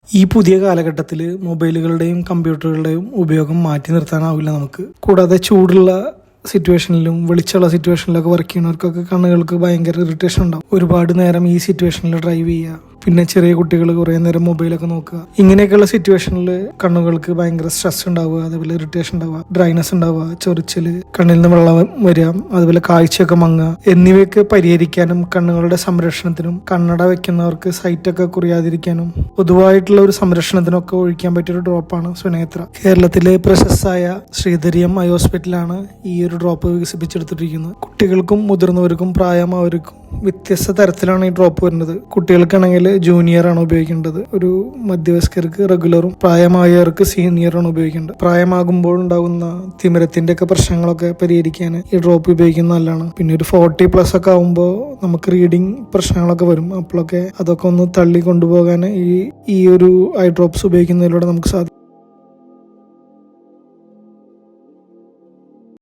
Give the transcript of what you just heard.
ഈ പുതിയ കാലഘട്ടത്തിൽ മൊബൈലുകളുടെയും കമ്പ്യൂട്ടറുകളുടെയും ഉപയോഗം മാറ്റി നിർത്താനാവില്ല നമുക്ക്. കൂടാതെ ചൂടുള്ള സിറ്റുവേഷനിലും വെളിച്ചമുള്ള സിറ്റുവേഷനിലൊക്കെ വർക്ക് ചെയ്യുന്നവർക്കൊക്കെ കണ്ണുകൾക്ക് ഭയങ്കര ഇറിറ്റേഷൻ ഉണ്ടാവും. ഒരുപാട് നേരം ഈ സിറ്റുവേഷനിൽ ഡ്രൈവ് ചെയ്യുക, പിന്നെ ചെറിയ കുട്ടികൾ കുറേ നേരം മൊബൈലൊക്കെ നോക്കുക, ഇങ്ങനെയൊക്കെയുള്ള സിറ്റുവേഷനിൽ കണ്ണുകൾക്ക് ഭയങ്കര സ്ട്രെസ് ഉണ്ടാവുക, അതുപോലെ ഇറിറ്റേഷൻ ഉണ്ടാവുക, ഡ്രൈനസ് ഉണ്ടാവുക, ചൊറിച്ചിൽ, കണ്ണിൽ നിന്ന് വെള്ളം വരിക, അതുപോലെ കാഴ്ചയൊക്കെ മങ്ങുക എന്നിവയൊക്കെ പരിഹരിക്കാനും കണ്ണുകളുടെ സംരക്ഷണത്തിനും കണ്ണട വെക്കുന്നവർക്ക് സൈറ്റൊക്കെ കുറയാതിരിക്കാനും പൊതുവായിട്ടുള്ള ഒരു സംരക്ഷണത്തിനൊക്കെ ഒഴിക്കാൻ പറ്റിയൊരു ഡ്രോപ്പാണ് സുനേത്ര. കേരളത്തിലെ പ്രശസ്തമായ ശ്രീധരിയം ഐ ഹോസ്പിറ്റലാണ് ഈ ഒരു ഡ്രോപ്പ് വികസിപ്പിച്ചെടുത്തിരിക്കുന്നത്. കുട്ടികൾക്കും മുതിർന്നവർക്കും പ്രായമായവർക്കും വ്യത്യസ്ത തരത്തിലാണ് ഈ ഡ്രോപ്പ് വരുന്നത്. കുട്ടികൾക്കാണെങ്കിൽ ജൂനിയർ ആണ് ഉപയോഗിക്കേണ്ടത്, ഒരു മധ്യവയസ്കർക്ക് റെഗുലറും, പ്രായമായവർക്ക് സീനിയറാണ് ഉപയോഗിക്കേണ്ടത്. പ്രായമാകുമ്പോൾ ഉണ്ടാകുന്ന തിമിരത്തിന്റെ ഒക്കെ പ്രശ്നങ്ങളൊക്കെ പരിഹരിക്കാൻ ഈ ഡ്രോപ്പ് ഉപയോഗിക്കുന്നത് നല്ലതാണ്. പിന്നെ ഒരു 40+ ഒക്കെ ആകുമ്പോൾ നമുക്ക് റീഡിങ് പ്രശ്നങ്ങളൊക്കെ വരും. അപ്പോഴൊക്കെ അതൊക്കെ ഒന്ന് തള്ളി കൊണ്ടുപോകാൻ ഈ ഒരു ഐ ഡ്രോപ്സ് ഉപയോഗിക്കുന്നതിലൂടെ നമുക്ക് സാധിക്കും.